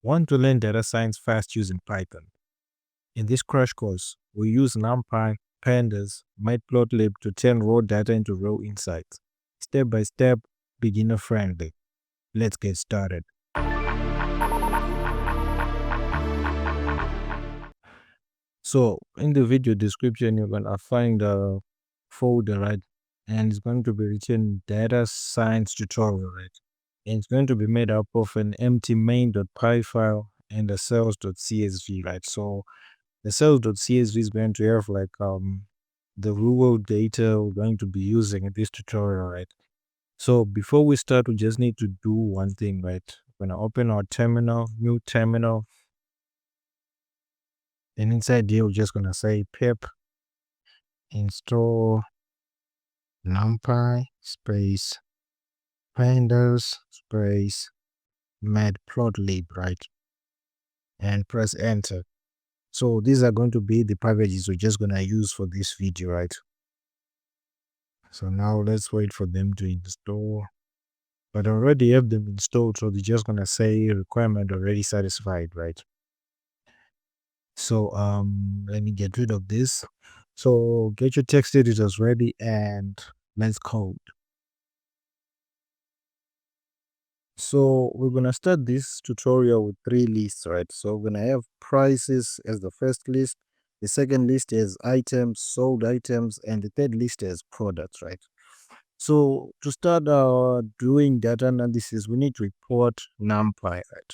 Want to learn data science fast using Python? In this crash course, we use numpy, pandas, matplotlib to turn raw data into raw insights. Step by step, beginner friendly. Let's get started. So, in the video description, you're going to find a folder, right? And it's going to be written data science tutorial, right? And it's going to be made up of an empty main.py file and a cells.csv, right? So, the cells.csv is going to have like the rural data we're going to be using in this tutorial, right? So before we start, we just need to do one thing, right? We're gonna open our terminal, new terminal, and inside here we're just gonna say pip install numpy space pandas space matplotlib, right? And press enter. So these are going to be the packages we're just gonna use for this video, right? So now let's wait for them to install. But I already have them installed, so they're just gonna say requirement already satisfied, right? So let me get rid of this. So get your text editors ready and let's code. So we're gonna start this tutorial with 3 lists, right? So we're gonna have prices as the first list, the second list is items, sold items, and the third list is products, right? So to start doing data analysis, we need to import numpy, right?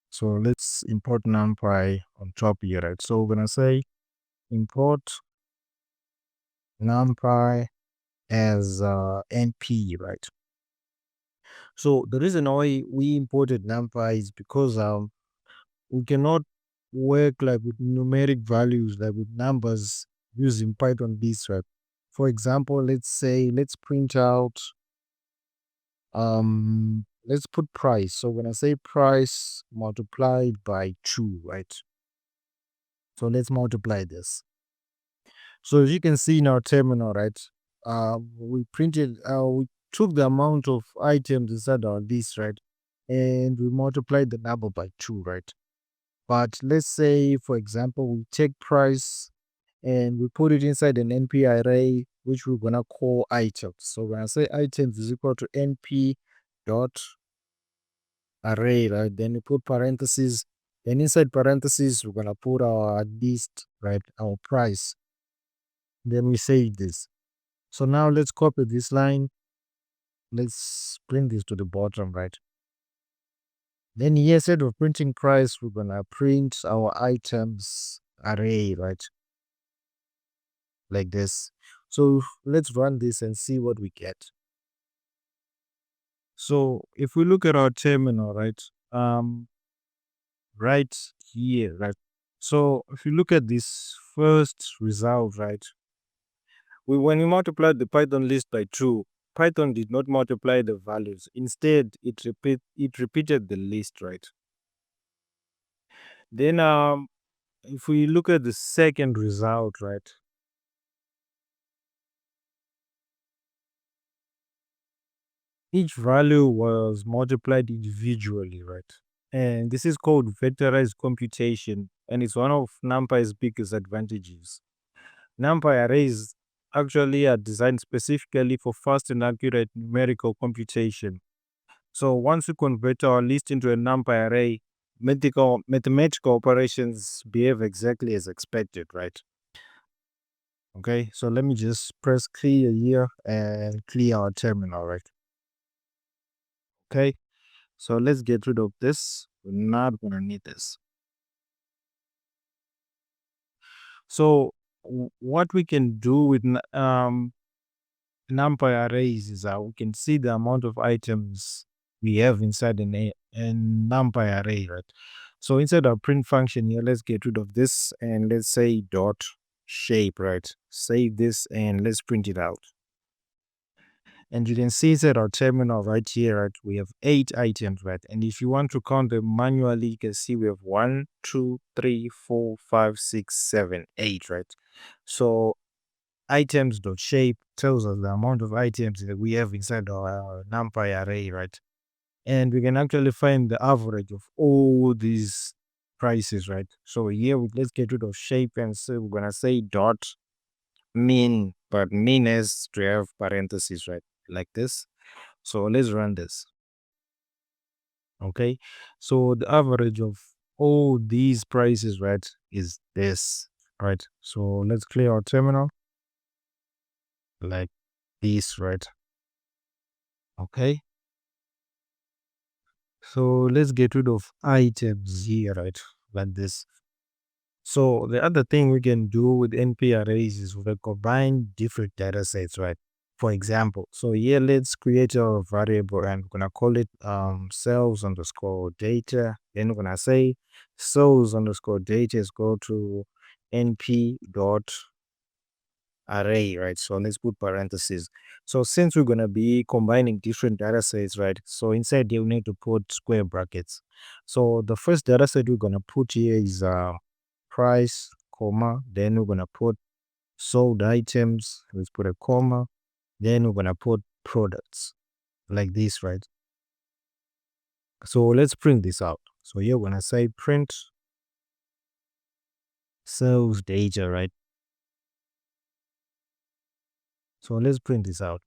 So let's import numpy on top here, right? So we're gonna say import numpy as np, right? So the reason why we imported numpy is because we cannot work like with numeric values, like with numbers using Python this, right? For example, let's print out let's put price. So when I say price multiplied by 2, right? So let's multiply this. So as you can see in our terminal, right? We took the amount of items inside our list, right? And we multiplied the number by 2, right? But let's say, for example, we take price and we put it inside an NP array, which we're gonna call items. So when I say items is equal to NP dot array, right? Then we put parentheses. And inside parentheses, we're gonna put our list, right? Our price. Then we save this. So now let's copy this line. Let's print this to the bottom, right? Then here, instead of printing price, we're gonna print our items array, right? Like this. So let's run this and see what we get. So if we look at our terminal, right? Right here, right? So if you look at this first result, right? When we multiplied the Python list by 2, Python did not multiply the values. Instead, it repeated the list, right? Then if we look at the second result, right? Each value was multiplied individually, right? And this is called vectorized computation, and it's one of NumPy's biggest advantages. NumPy arrays actually are designed specifically for fast and accurate numerical computation. So once we convert our list into a NumPy array, mathematical operations behave exactly as expected, right? Okay, so let me just press clear here and clear our terminal, right? Okay, so let's get rid of this. We're not gonna need this. So what we can do with numpy arrays is we can see the amount of items we have inside an numpy array, right? So inside our print function here, let's get rid of this and let's say dot shape, right? Save this and let's print it out. And you can see inside our terminal right here, right? We have 8 items, right? And if you want to count them manually, you can see we have 1, 2, 3, 4, 5, 6, 7, 8, right? So items.shape tells us the amount of items that we have inside our numpy array, right? and we can actually find the average of all these prices, right? So here, let's get rid of shape and so we're gonna say dot mean, but mean is to have parentheses, right? Like this. So let's run this. Okay. So the average of all these prices, right, is this, right? So let's clear our terminal like this, right? Okay. So let's get rid of items here, right? Like this. So the other thing we can do with NP arrays is we can combine different data sets, right? For example, so here let's create a variable and we're gonna call it cells underscore data. Then we're gonna say cells underscore data is go to np dot array, right? So let's put parentheses. So since we're gonna be combining different data sets, right? So inside here we need to put square brackets. So the first data set we're gonna put here is price, comma, then we're gonna put sold items, let's put a comma, then we're gonna put products like this, right? So let's print this out. So here we're gonna say print sales data, right? So let's print this out.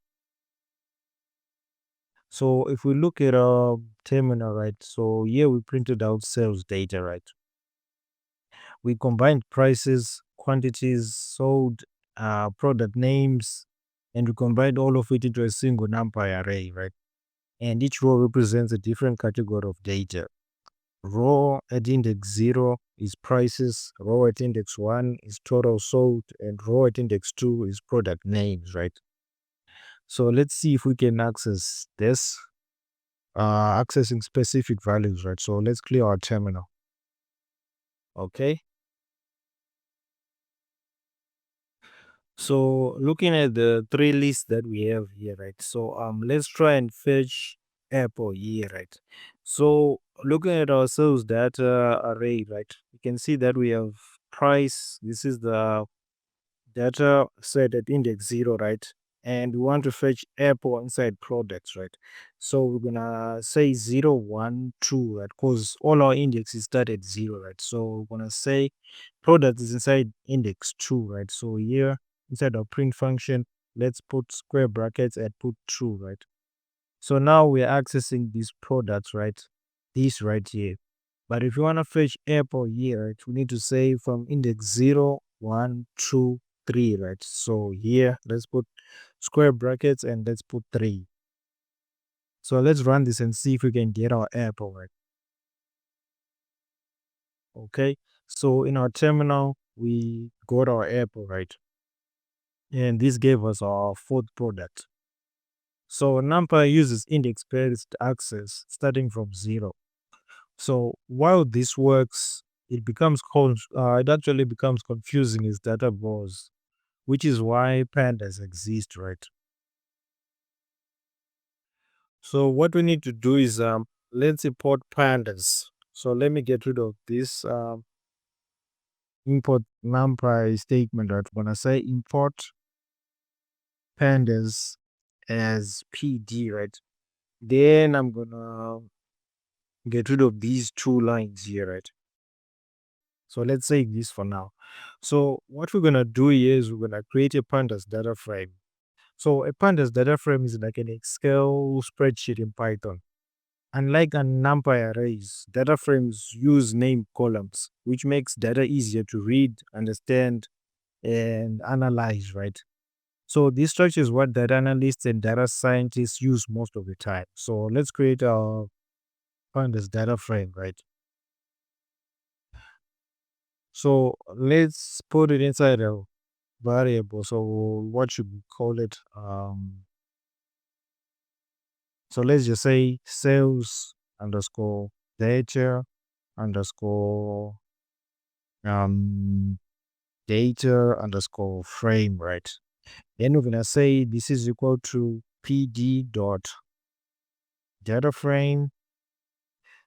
So if we look at our terminal, right? So here we printed out sales data, right? We combined prices, quantities sold, product names, and we combined all of it into a single numpy array, right? And each row represents a different category of data. Row at index 0 is prices, row at index 1 is total sold, and row at index 2 is product names, right? So let's see if we can access this, accessing specific values, right? So let's clear our terminal. Okay. So looking at the three lists that we have here, right? So let's try and fetch Apple here, right? So looking at our sales data array, right? You can see that we have price. This is the data set at index 0, right? And we want to fetch Apple inside products, right? So we're gonna say 0, 1, 2, right? Because all our indexes start at 0, right? So we're gonna say product is inside index 2, right? So here inside our print function, let's put square brackets and put true, right? So now we're accessing these products, right? This right here. But if you want to fetch Apple here, right, we need to say from index 0, 1, 2, 3, right? So here, let's put square brackets and let's put 3. So let's run this and see if we can get our Apple, right? Okay. So in our terminal, we got our Apple, right? And this gave us our fourth product. So NumPy uses index-based access starting from 0. So while this works, it actually becomes confusing as data grows, which is why pandas exist, right? So what we need to do is let's import pandas. So let me get rid of this import numpy statement, right? When I say import pandas as PD, right? Then I'm gonna get rid of these two lines here, right? So let's say this for now. So what we're gonna do here is we're gonna create a pandas data frame. So a pandas data frame is like an Excel spreadsheet in Python. Unlike a NumPy arrays, data frames use named columns, which makes data easier to read, understand, and analyze, right? So this structure is what data analysts and data scientists use most of the time. So let's create a pandas data frame, right? So let's put it inside a variable. So what should we call it? So let's just say sales underscore data underscore um data underscore frame, right? Then we're gonna say this is equal to pd dot data frame.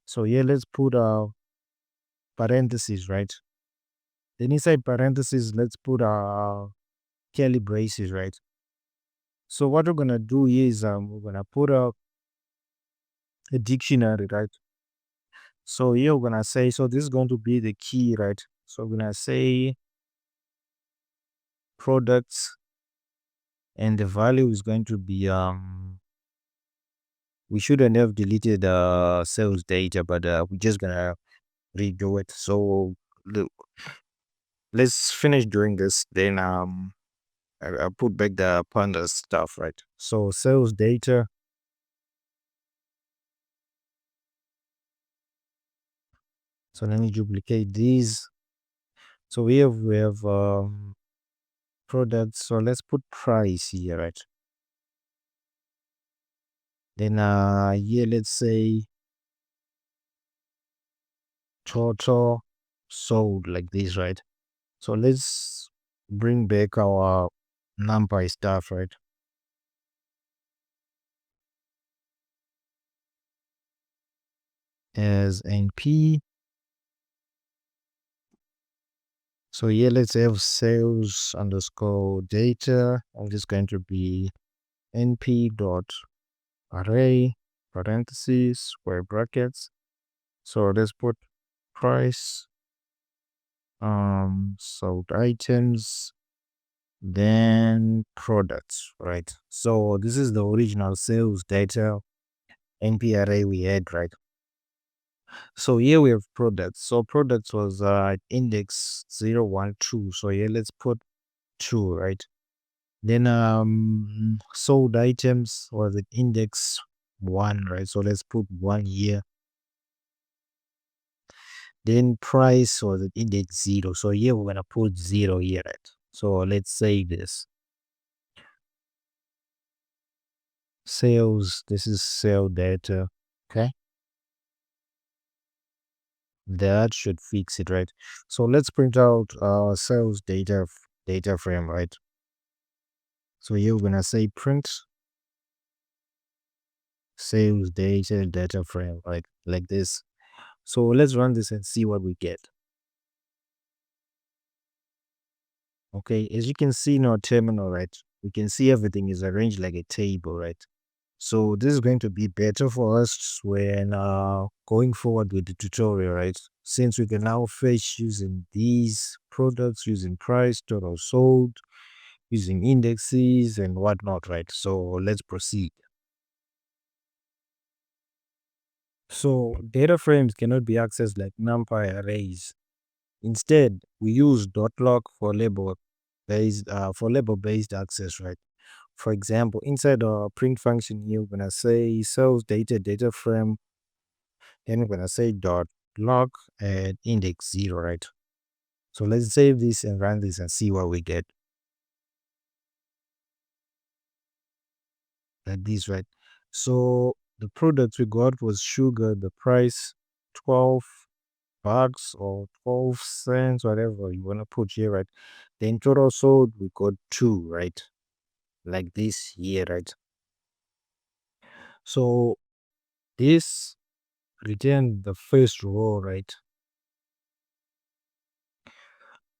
So here let's put parentheses, right? Then inside parentheses, let's put curly braces, right? So what we're gonna do is we're gonna put a dictionary, right? So here we're gonna say, so this is going to be the key, right? So we're gonna say products, and the value is going to be we shouldn't have deleted sales data, but we're just gonna redo it. So le- let's finish doing this. Then I'll put back the pandas stuff, right? So sales data. So let me duplicate these. So we have products. So let's put price here, right? Then here let's say total sold, like this, right? So let's bring back our numpy stuff, right? As np. So here let's have sales underscore data, and it's going to be np dot array parentheses square brackets. So let's put price, sold items, then products, right? So this is the original sales data np array we had, right? So here we have products. So products was index 012. So here let's put 2, right? Then sold items was at index 1, right? So let's put 1 here. Then price was at index 0. So here we're gonna put 0 here, right? So let's save this. Sales, this is sale data. Okay. That should fix it, right? So let's print out sales data frame, right? So here we're gonna say print sales data frame, like this. So let's run this and see what we get. Okay, as you can see in our terminal, right, we can see everything is arranged like a table, right? So this is going to be better for us when going forward with the tutorial, right? Since we can now fetch using these products, using price, total sold, using indexes and whatnot, right? So let's proceed. So data frames cannot be accessed like numpy arrays. Instead, we use .log for label based access, right? For example, inside our print function here, we're gonna say sales data frame, then we're gonna say .log at index 0, right? So let's save this and run this and see what we get. Like this, right? So the product we got was sugar, the price 12 bucks or 12 cents, whatever you want to put here, right? Then total sold, we got 2, right? Like this here, right? So this return the first row, right?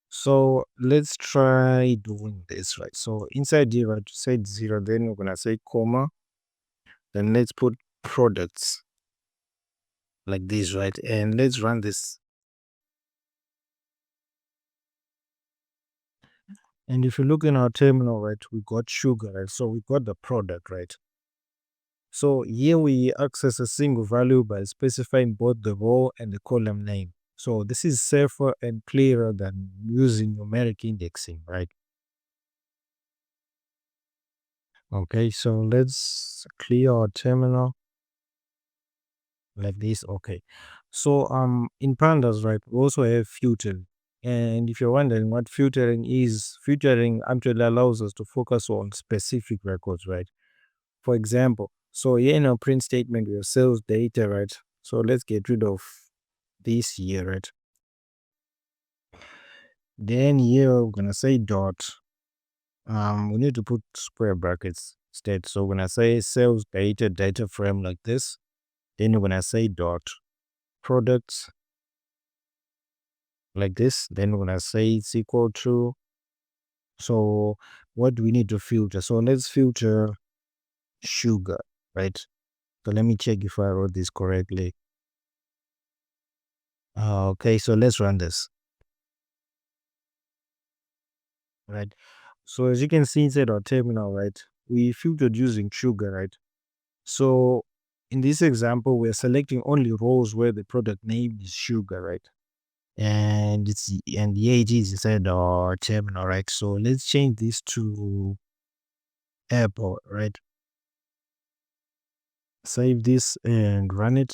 So let's try doing this, right? So inside here, right, say 0, then we're gonna say comma, then let's put products like this, right? And let's run this. And if you look in our terminal, right, we got sugar, right? So we got the product, right? So here we access a single value by specifying both the row and the column name. So this is safer and clearer than using numeric indexing, right? Okay, so let's clear our terminal like this. Okay. So in pandas, right, we also have filtering. And if you're wondering what filtering is, filtering actually allows us to focus on specific records, right? For example, so here in our print statement, we have sales data, right? So let's get rid of this here, right? Then here we're gonna say dot. We need to put square brackets instead. So we're gonna say sales data frame like this. Then we're gonna say dot products like this. Then we're gonna say it's equal to. So what do we need to filter? So let's filter sugar, right? So let me check if I wrote this correctly. Okay, so let's run this. Right. So as you can see inside our terminal, right, we filtered using sugar, right? So in this example, we're selecting only rows where the product name is sugar, right? And the age is inside our terminal, right? So let's change this to Apple, right? Save this and run it.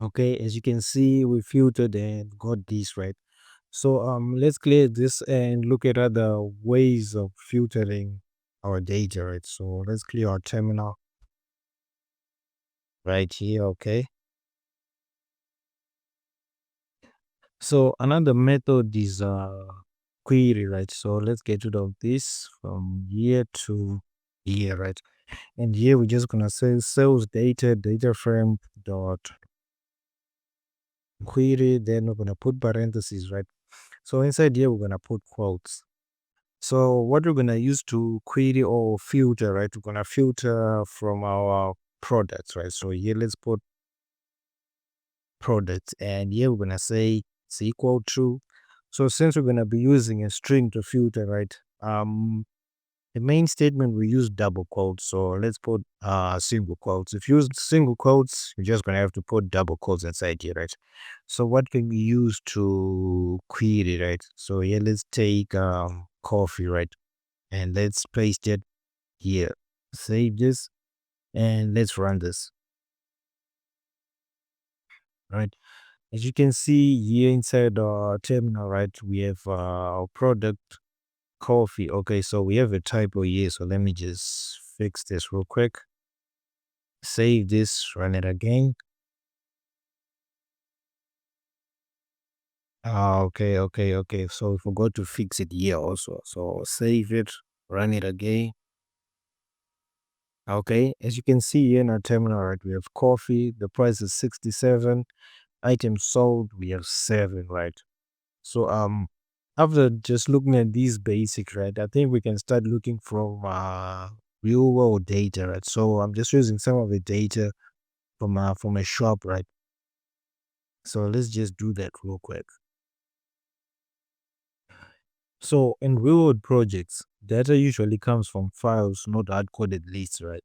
Okay, as you can see, we filtered and got this right. So let's clear this and look at other ways of filtering our data, right? So let's clear our terminal right here, okay? So another method is query, right? So let's get rid of this from here to here, right? And here we're just gonna say sales data frame dot query, then we're gonna put parentheses, right? So inside here we're gonna put quotes. So what we're gonna use to query or filter, right? We're gonna filter from our products, right? So here let's put products, and here we're gonna say it's equal to. So since we're gonna be using a string to filter, right? The main statement we use double quotes. So let's put single quotes. If you use single quotes, you're just gonna have to put double quotes inside here, right? So what can we use to query, right? So here let's take coffee, right? And let's paste it here. Save this and let's run this. Right. As you can see here inside our terminal, right, we have our product coffee. Okay, so we have a typo here. So let me just fix this real quick. Save this, run it again. Okay. So we forgot to fix it here also. So save it, run it again. Okay, as you can see here in our terminal, right, we have coffee. The price is 67. Items sold, we have 7, right? So after just looking at these basics, right, I think we can start looking from real world data, right? So I'm just using some of the data from a shop, right? So let's just do that real quick. So in real world projects, data usually comes from files, not hard coded lists, right?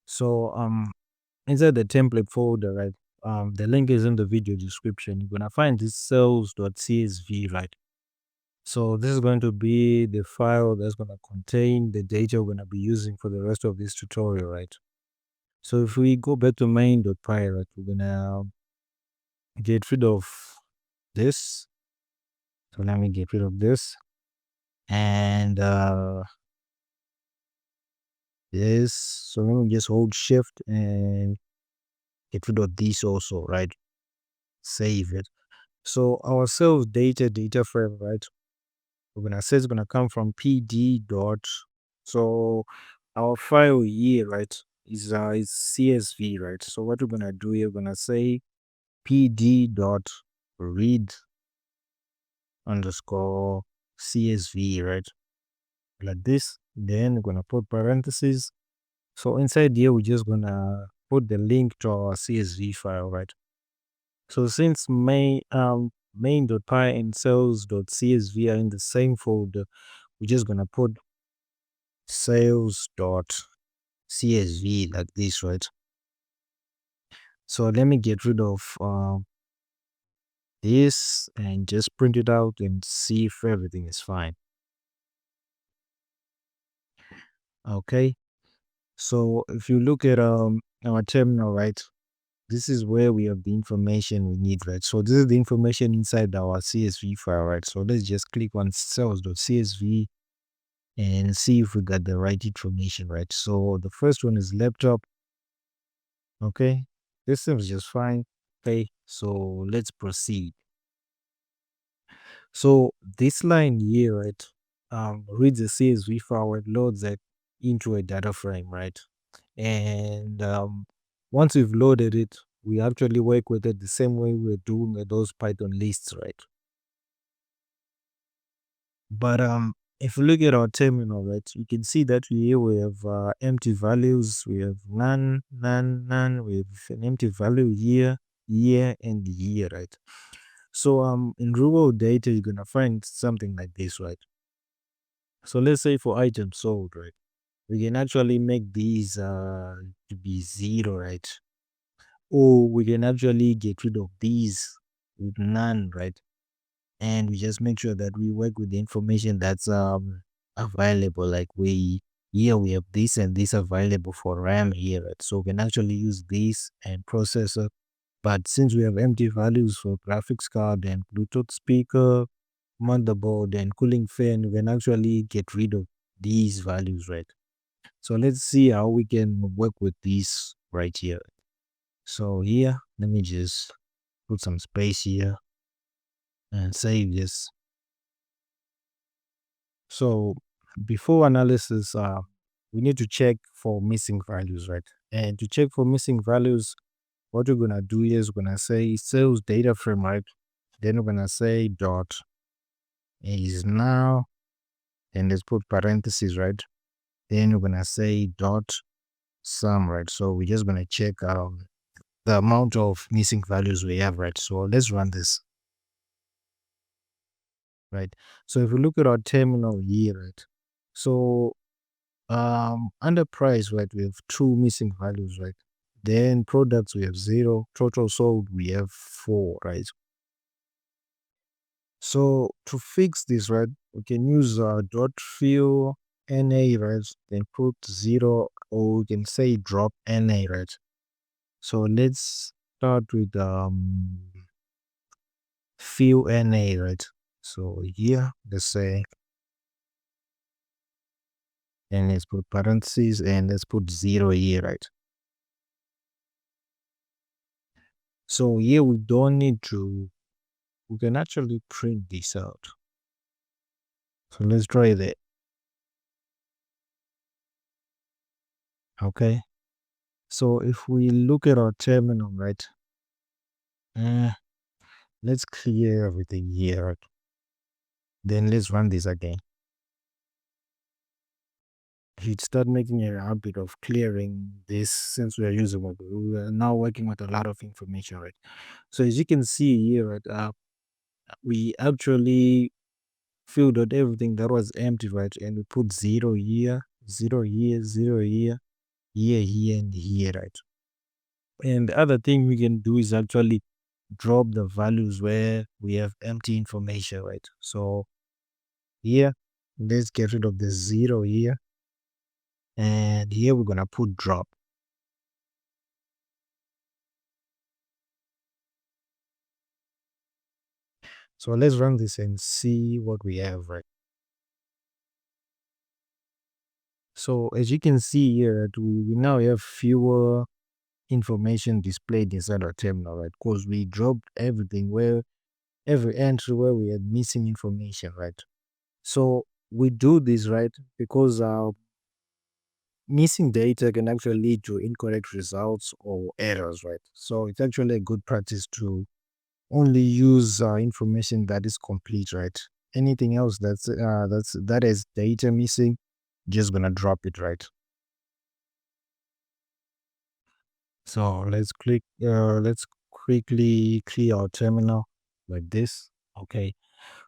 So inside the template folder, right? The link is in the video description. You're gonna find this sales.csv, right? So this is going to be the file that's going to contain the data we're going to be using for the rest of this tutorial, right? So if we go back to main.py, right, we're going to get rid of this. So let me get rid of this and this. So let me just hold shift and get rid of this also, right? Save it. So our sales data frame, right? We're gonna say it's gonna come from pd dot. So our file here, right, is CSV, right? So what we're gonna do here, we're gonna say pd dot read underscore CSV, right? Like this. Then we're gonna put parentheses. So inside here, we're just gonna put the link to our CSV file, right? So since main.py and sales.csv are in the same folder, we're just gonna put sales.csv like this, right? So let me get rid of this and just print it out and see if everything is fine. Okay. So if you look at our terminal, right, this is where we have the information we need, right? So this is the information inside our CSV file, right? So let's just click on sales.csv and see if we got the right information, right? So the first one is laptop. Okay. This seems just fine. Okay. So let's proceed. So this line here, right, reads the CSV file and loads it into a data frame, right? And once we've loaded it, we actually work with it the same way we're doing with those Python lists, right? But if you look at our terminal, right, you can see that here we have empty values. We have none, none, none. We have an empty value here, here, and here, right? So in rural data, you're gonna find something like this, right? So let's say for items sold, right, we can actually make these to be zero, right? Or we can actually get rid of these with none, right? And we just make sure that we work with the information that's available. Like we here we have this and this available for RAM here, right? So we can actually use this and processor. But since we have empty values for graphics card and Bluetooth speaker, motherboard and cooling fan, we can actually get rid of these values, right? So let's see how we can work with these right here. So here, let me just put some space here and save this. So before analysis, we need to check for missing values, right? And to check for missing values, what we're gonna do is we're gonna say sales data frame, right? Then we're gonna say dot is now, and let's put parentheses, right? Then we're gonna say dot sum, right? So we're just gonna check the amount of missing values we have, right? So let's run this, right? So if we look at our terminal here, right? So under price, right, we have two missing values, right? Then products we have zero, total sold we have four, right? So to fix this, right, we can use dot fill NA, right? Then put zero, or we can say drop NA, right? So let's start with fill NA, right? So here, let's say, and let's put parentheses and let's put zero here, right? So here we don't need to, we can actually print this out. So let's try that. Okay. So if we look at our terminal, right? Uh, let's clear everything here. Right? Then let's run this again. He'd start making a habit of clearing this since we are using it. We are now working with a lot of information, right? So as you can see here, right, we actually filled out everything that was empty, right? And we put zero here, zero here, zero here, here, and here, right? And the other thing we can do is actually drop the values where we have empty information, right? So here, let's get rid of the zero here. And here we're gonna put drop. So let's run this and see what we have, right? So as you can see here, we now have fewer information displayed inside our terminal, right? Because we dropped everything where every entry where we had missing information, right? So we do this, right? Because missing data can actually lead to incorrect results or errors, right? So it's actually a good practice to only use information that is complete, right? Anything else that is data missing, just gonna drop it, right? So let's quickly clear our terminal like this. Okay.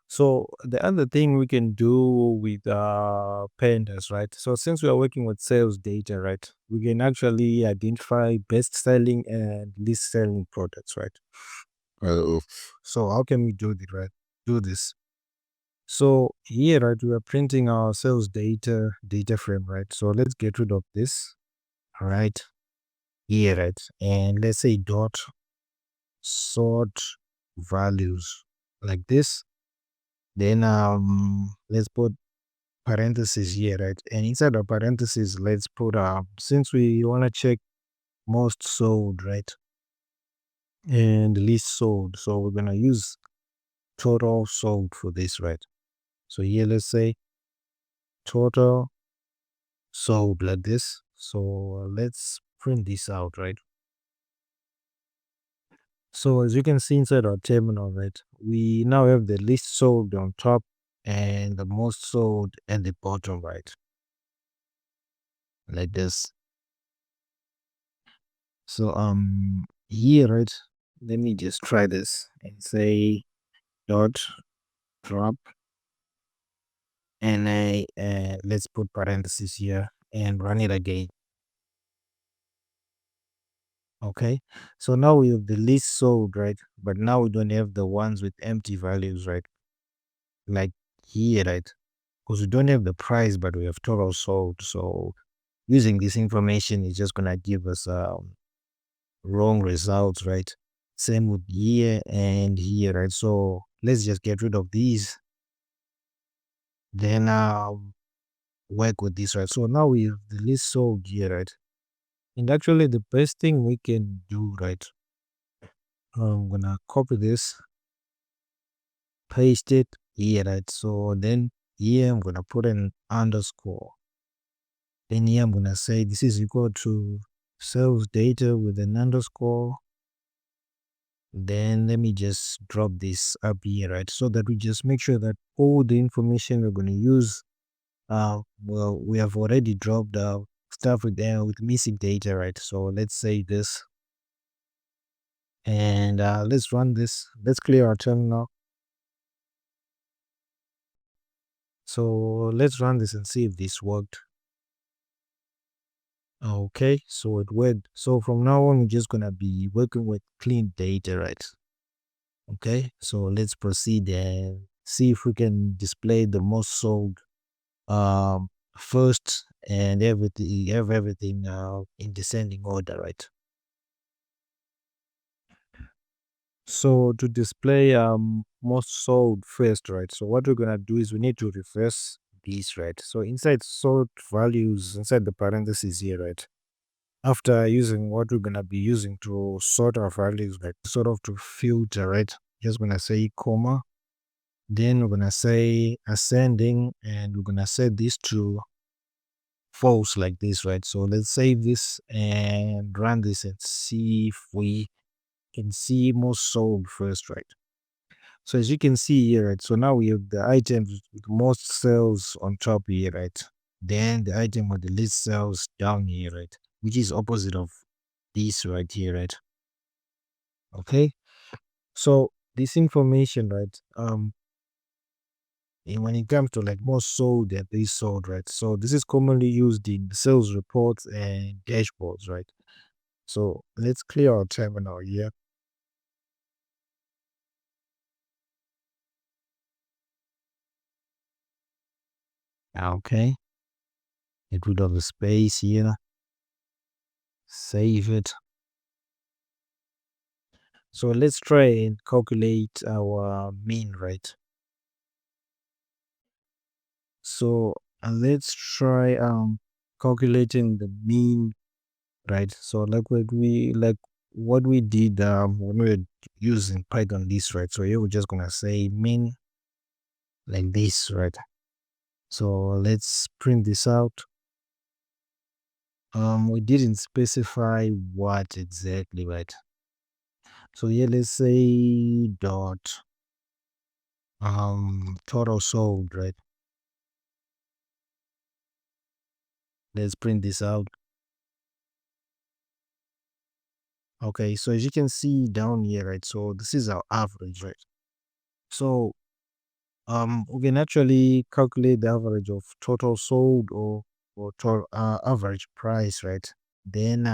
So the other thing we can do with pandas, right? So since we are working with sales data, right, we can actually identify best selling and least selling products, right? Uh, so how can we do this, right? Do this. So here, right, we are printing our sales data frame, right? So let's get rid of this, all right? Here, right, and let's say dot sort values like this. Then let's put parentheses here, right? And inside of parentheses, let's put since we want to check most sold, right? And least sold. So we're gonna use total sold for this, right? So here let's say total sold like this. So let's print this out, right? So as you can see inside our terminal, right, we now have the list sold on top and the most sold at the bottom right, like this. So here, right, let me just try this and say dot drop, and I let's put parentheses here and run it again. Okay, so now we have the list sold, right? But now we don't have the ones with empty values, right? Like here, right? Because we don't have the price, but we have total sold. So using this information is just gonna give us wrong results, right? Same with here and here, right? So let's just get rid of these, then work with this, right? So now we have the list sold here, right? And actually, the best thing we can do, right? I'm gonna copy this, paste it here, right? So then here I'm gonna put an underscore. Then here I'm gonna say this is equal to sales data with an underscore. Then let me just drop this up here, right? So that we just make sure that all the information we're gonna use, well, we have already dropped stuff with missing data, right? So let's say this, and let's run this. Let's clear our terminal. So let's run this and see if this worked. Okay, so it worked. So from now on, we're just gonna be working with clean data, right? Okay, so let's proceed and see if we can display the most sold um first and everything have everything in descending order, right? So to display most sold first, right? So what we're gonna do is we need to reverse these, right? So inside sort values, inside the parentheses here, right? After using what we're gonna be using to sort our values, like sort of to filter, right? Just gonna say comma, then we're gonna say ascending, and we're gonna set this to false like this, right? So let's save this and run this and see if we can see most sold first, right? So as you can see here, right? So now we have the items with most sales on top here, right? Then the item with the least sales down here, right? Which is opposite of this right here, right? Okay. So this information, right? And when it comes to like most sold and least sold, right? So this is commonly used in sales reports and dashboards, right? So let's clear our terminal here. Okay. Get rid of the space here. Save it. So let's try and calculate our mean, right? So let's try calculating the mean, right? So what we did when we were using Python list, right? So here we're just gonna say mean like this, right? So let's print this out. We didn't specify what exactly, right? So here let's say dot total sold, right? Let's print this out. Okay, so as you can see down here, right? So this is our average, right? So we can actually calculate the average of total sold or total average price, right? Then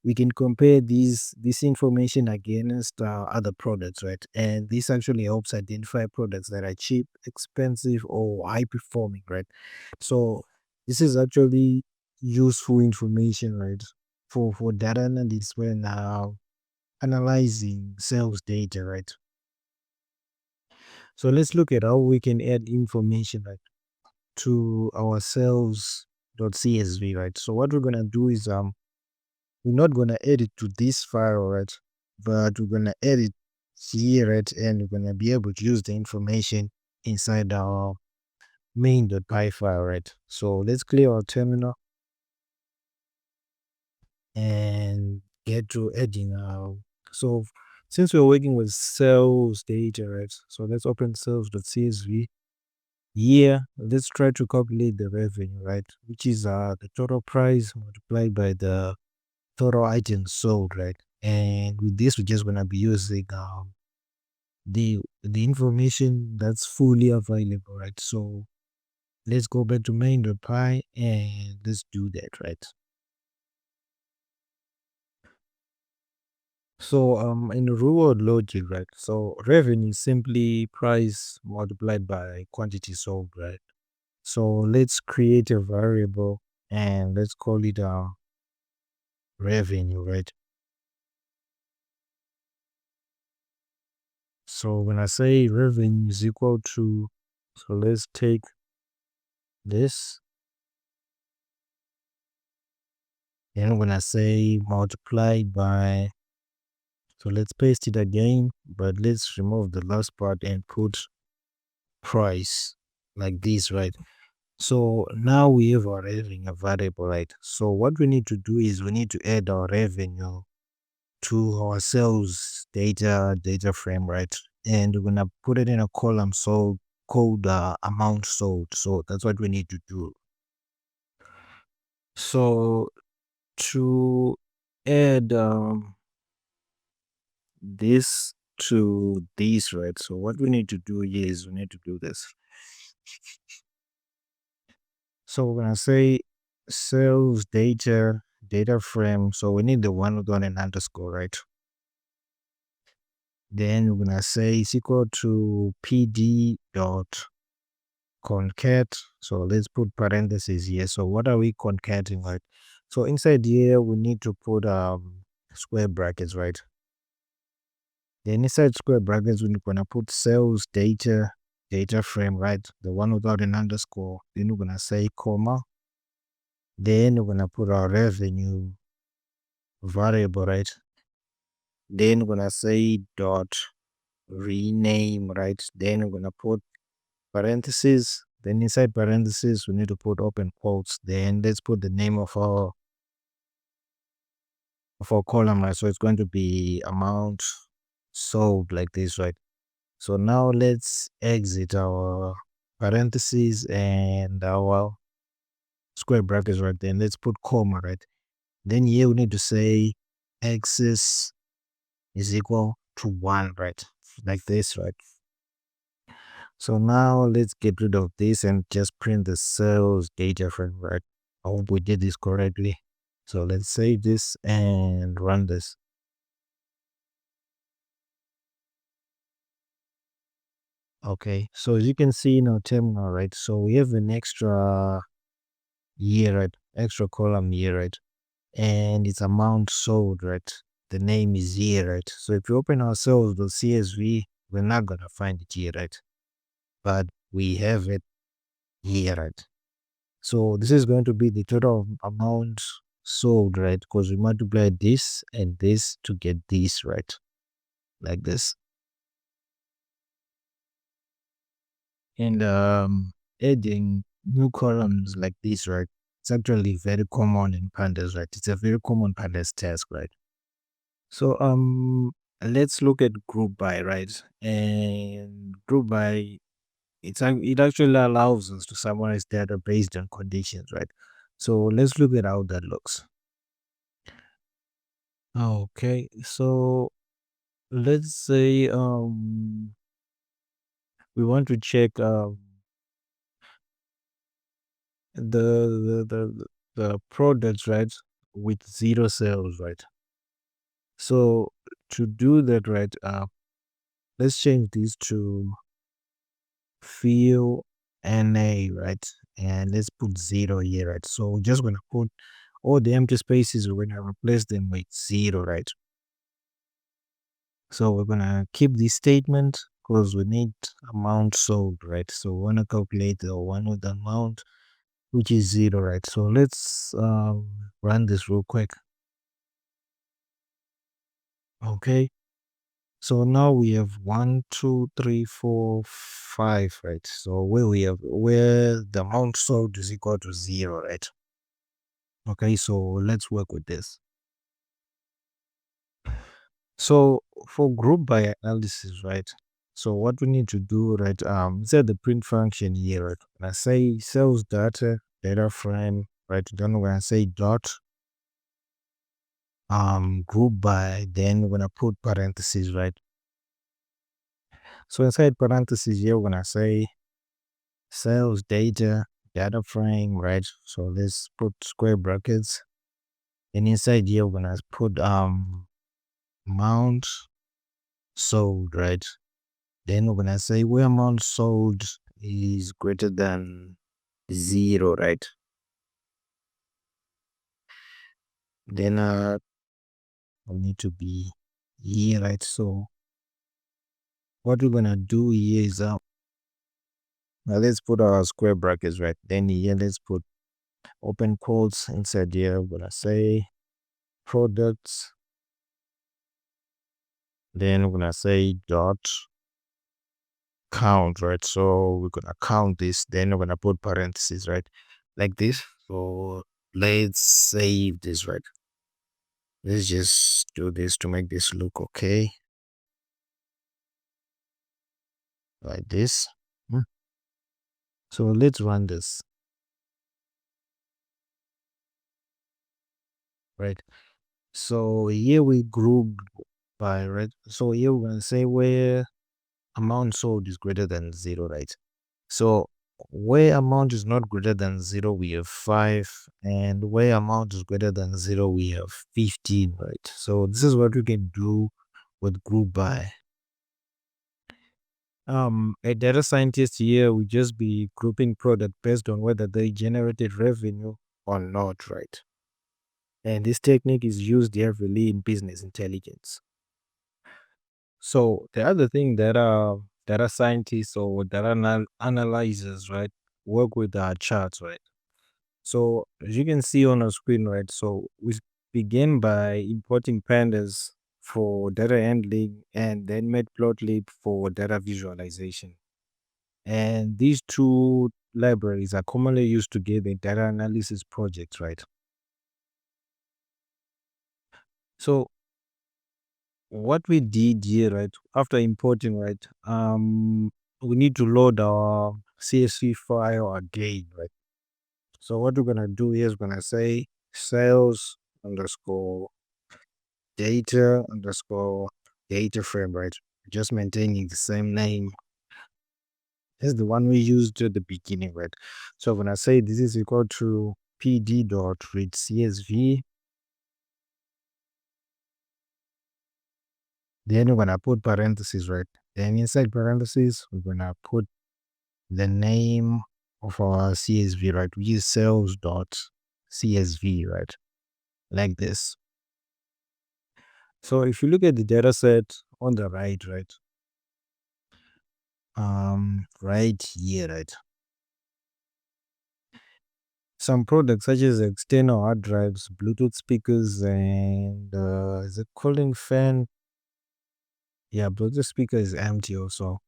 we can compare this information against other products, right? And this actually helps identify products that are cheap, expensive, or high performing, right? So this is actually useful information, right? For data analysts when analyzing sales data, right? So let's look at how we can add information, right, to our sales.csv, right? So what we're gonna do is we're not gonna add it to this file, right? But we're gonna add it here, right? And we're gonna be able to use the information inside our main.py file, right? So let's clear our terminal and get to adding our so since we're working with sales data, right? So let's open sales.csv. Here, let's try to calculate the revenue, right? Which is the total price multiplied by the total items sold, right? And with this, we're just gonna be using the information that's fully available, right? So let's go back to main.py and let's do that, right? So in reward logic, right? So revenue is simply price multiplied by quantity sold, right? So let's create a variable and let's call it revenue, right? So when I say revenue is equal to, so let's take this, and when I say multiplied by, so let's paste it again, but let's remove the last part and put price like this, right? So now we have our revenue variable, right? So what we need to do is we need to add our revenue to our sales data frame, right? And we're gonna put it in a column so called amount sold. So that's what we need to do. So to add this to this, right? So what we need to do here is we need to do this. So we're gonna say sales data frame. So we need the one without an underscore, right? Then we're gonna say it's equal to pd dot concat. So let's put parentheses here. So what are we concating, right? So inside here we need to put square brackets, right? Then inside square brackets we're gonna put sales data frame, right? The one without an underscore. Then we're gonna say comma. Then we're gonna put our revenue variable, right? Then we're gonna say dot rename, right? Then we're gonna put parentheses. Then inside parentheses, we need to put open quotes. Then let's put the name of our column, right? So it's going to be amount sold like this, right? So now let's exit our parentheses and our square brackets, right? Then let's put comma, right? Then here we need to say axis is equal to 1, right? Like this, right? So now let's get rid of this and just print the sales data frame, right? I hope we did this correctly. So let's save this and run this. Okay, so as you can see in our terminal, right? So we have an extra year, right? Extra column here, right? And it's amount sold, right? The name is here, right? So if you open our sales, the CSV, we're not gonna find it here, right? But we have it here, right? So this is going to be the total amount sold, right? Because we multiply this and this to get this, right? Like this. And adding new columns like this, right? It's actually very common in pandas, right? It's a very common pandas task, right? So let's look at group by, right? And group by, it actually allows us to summarize data based on conditions, right? So let's look at how that looks. Okay, so let's say we want to check the products, right, with zero sales, right? So to do that, right, let's change this to fill NA, right? And let's put zero here, right? So we're just gonna put all the empty spaces, we're gonna replace them with zero, right? So we're gonna keep this statement because we need amount sold, right? So we wanna calculate the one with the amount, which is zero, right? So let's run this real quick. Okay. So now we have 1, 2, 3, 4, 5, right? So where the amount sold is equal to zero, right? Okay, so let's work with this. So for group by analysis, right? So what we need to do, right? Inside the print function here, right? When I say sales data frame, right? Then when I say dot group by, then when I put parentheses, right? So inside parentheses here, when I say sales data frame, right? So let's put square brackets. And inside here, when I put amount sold, right? Then when I say where amount sold is greater than 0, right? Then will need to be here, right? So what we're gonna do here is now let's put our square brackets, right? Then here let's put open quotes inside here. We're gonna say products. Then we're gonna say dot count, right? So we're gonna count this. Then we're gonna put parentheses, right? Like this. So let's save this, right? Let's just do this to make this look okay. Like this. Hmm. So let's run this, right? So here we group by, right? So here we're gonna say where amount sold is greater than 0, right? So where amount is not greater than 0, we have 5, and where amount is greater than 0, we have 15, right? So this is what we can do with group by. A data scientist here will just be grouping product based on whether they generated revenue or not, right? And this technique is used heavily in business intelligence. So the other thing that data scientists or analyzers, right, work with our charts, right? So as you can see on our screen, right? So we begin by importing pandas for data handling and then matplotlib for data visualization. And these two libraries are commonly used together in data analysis projects, right? So what we did here, right, after importing, right, we need to load our CSV file again, right? So what we're gonna do here is gonna say sales underscore data underscore data frame, right? Just maintaining the same name as the one we used at the beginning, right? So when I say this is equal to pd dot read CSV, then we're gonna put parentheses, right? Then inside parentheses, we're gonna put the name of our CSV, right? We use sales dot CSV, right? Like this. So if you look at the data set on the right, right here, right? Some products such as external hard drives, Bluetooth speakers, and is it cooling fan? Yeah, Bluetooth speaker is empty also.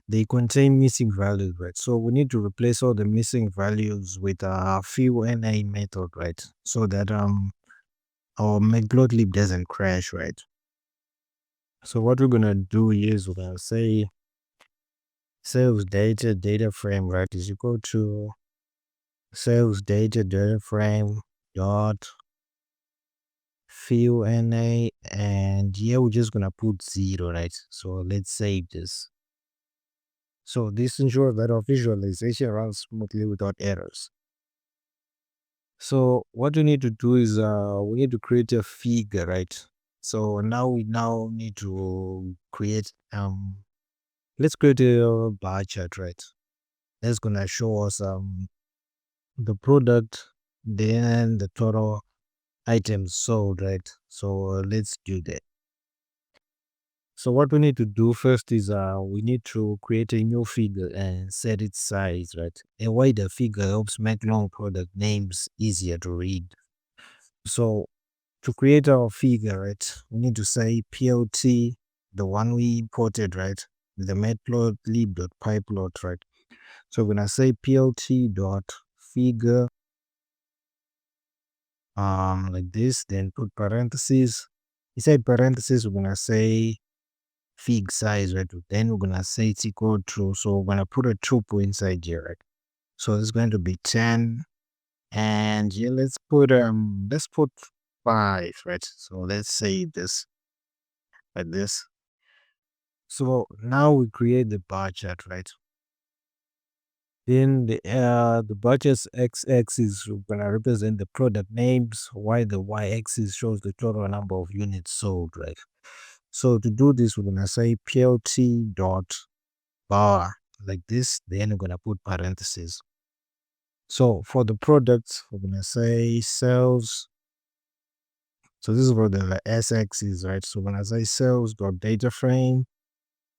They contain missing values, right? So we need to replace all the missing values with a fill NA method, right? So that our matplotlib doesn't crash, right? So what we're gonna do is we're gonna say sales data frame, right, is equal to sales data frame dot fill NA, and here we're just gonna put 0, right? So let's save this. So this ensures that our visualization runs smoothly without errors. So what we need to do is we need to create a figure, right? So now we need to create let's create a bar chart, right? That's gonna show us the product, then the total items sold, right? So let's do that. So what we need to do first is we need to create a new figure and set its size, right? A wider figure helps make long product names easier to read. So to create our figure, right, we need to say plt, the one we imported, right, the matplotlib.pyplot, right? So we're gonna say plt dot figure like this, then put parentheses. Inside parentheses, we're gonna say fig size, right? Then we're gonna say it's equal to, so we're gonna put a tuple inside here, right? So it's going to be 10. And yeah, let's put 5, right? So let's say this like this. So now we create the bar chart, right? Then the bar chart's x-axis is gonna represent the product names, while the y-axis shows the total number of units sold, right? So to do this, we're gonna say plt dot bar like this. Then we're gonna put parentheses. So for the products, we're gonna say sales. So this is for the s-axis, right? So when I say sales dot data frame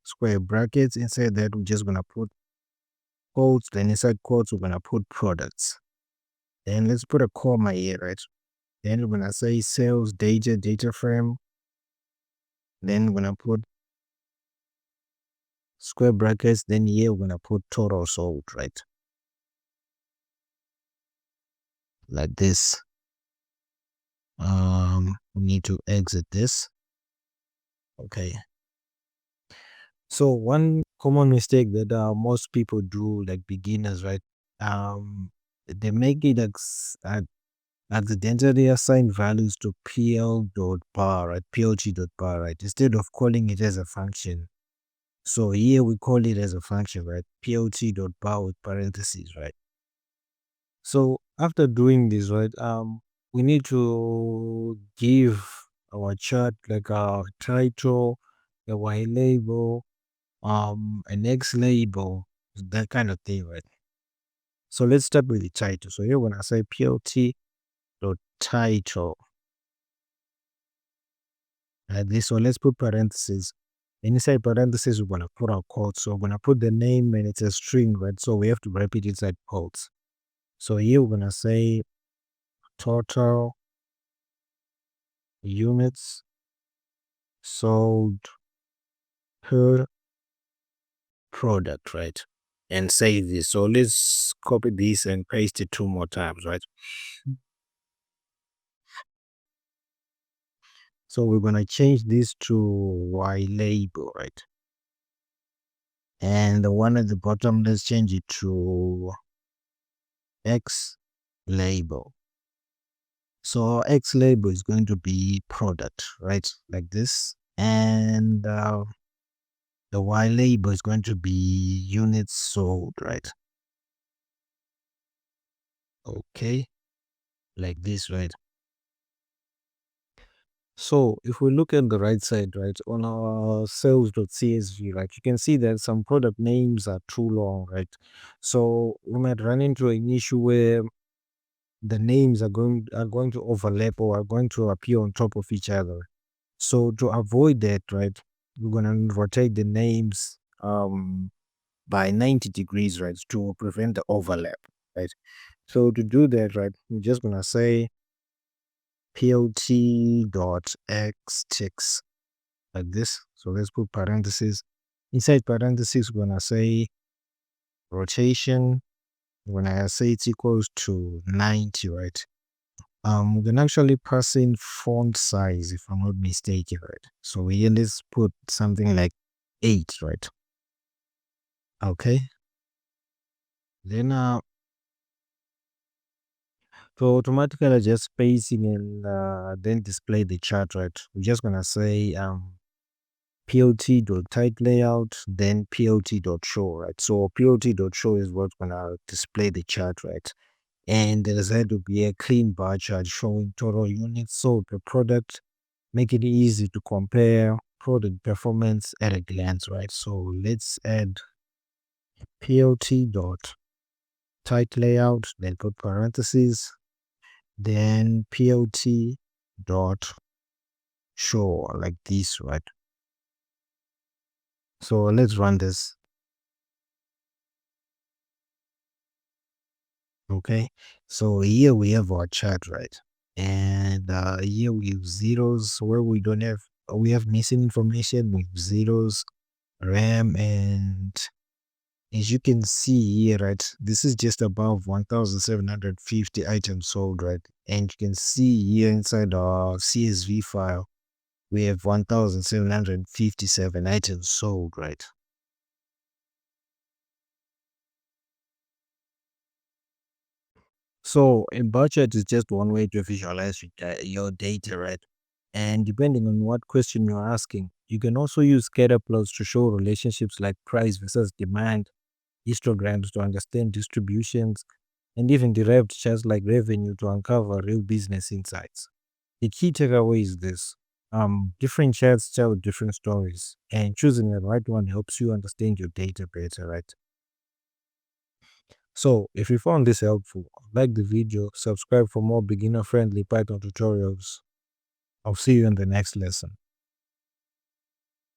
square brackets, inside that we're just gonna put quotes. Then inside quotes we're gonna put products. Then let's put a comma here, right? Then we're gonna say sales data frame. Then we're gonna put square brackets. Then here we're gonna put total sold, right? Like this. We need to exit this. Okay. So one common mistake that most people do, like beginners, right? They make it accidentally assign values to pl.bar, right? plt.bar, right? Instead of calling it as a function. So here we call it as a function, right? plt.bar with parentheses, right? So after doing this, right, we need to give our chart like a title, a y label, an X label, that kind of thing, right? So let's start with the title. So here when I say plt dot title, like this, so let's put parentheses. And inside parentheses, we're gonna put our quotes. So we're gonna put the name and it's a string, right? So we have to repeat inside quotes. So here we're gonna say total units sold per product, right? And save this. So let's copy this and paste it 2 more times, right? So we're gonna change this to Y label, right? And the one at the bottom, let's change it to X label. So X label is going to be product, right? Like this. And the Y label is going to be units sold, right? Okay, like this, right? So if we look at the right side, right, on our sales.csv, right, you can see that some product names are too long, right? So we might run into an issue where the names are going to overlap or are going to appear on top of each other. So to avoid that, right, we're gonna rotate the names by 90 degrees, right, to prevent the overlap, right? So to do that, right, we're just gonna say plt.xticks like this. So let's put parentheses. Inside parentheses, we're gonna say rotation. When I say it's equals to 90, right? We can actually pass in font size if I'm not mistaken, right? So we let's put something like 8, right? Okay. Then to automatically adjust spacing and then display the chart, right? We're just gonna say plt.tight layout, then plt.show, right? So plt.show is what's gonna display the chart, right? And there's had to be a clean bar chart showing total units sold per product, make it easy to compare product performance at a glance, right? So let's add plt.tight layout, then put parentheses, then plt.show like this, right? So let's run this. Okay, so here we have our chart, right? And here we have zeros where we have missing information with zeros, RAM, and as you can see here, right, this is just above 1,750 items sold, right? And you can see here inside our CSV file, we have 1,757 items sold, right? So a budget is just one way to visualize your data, right? And depending on what question you're asking, you can also use scatter plots to show relationships like price versus demand, histograms to understand distributions, and even derived charts like revenue to uncover real business insights. The key takeaway is this. Different charts tell different stories, and choosing the right one helps you understand your data better, right? So, if you found this helpful, like the video, subscribe for more beginner friendly Python tutorials. I'll see you in the next lesson.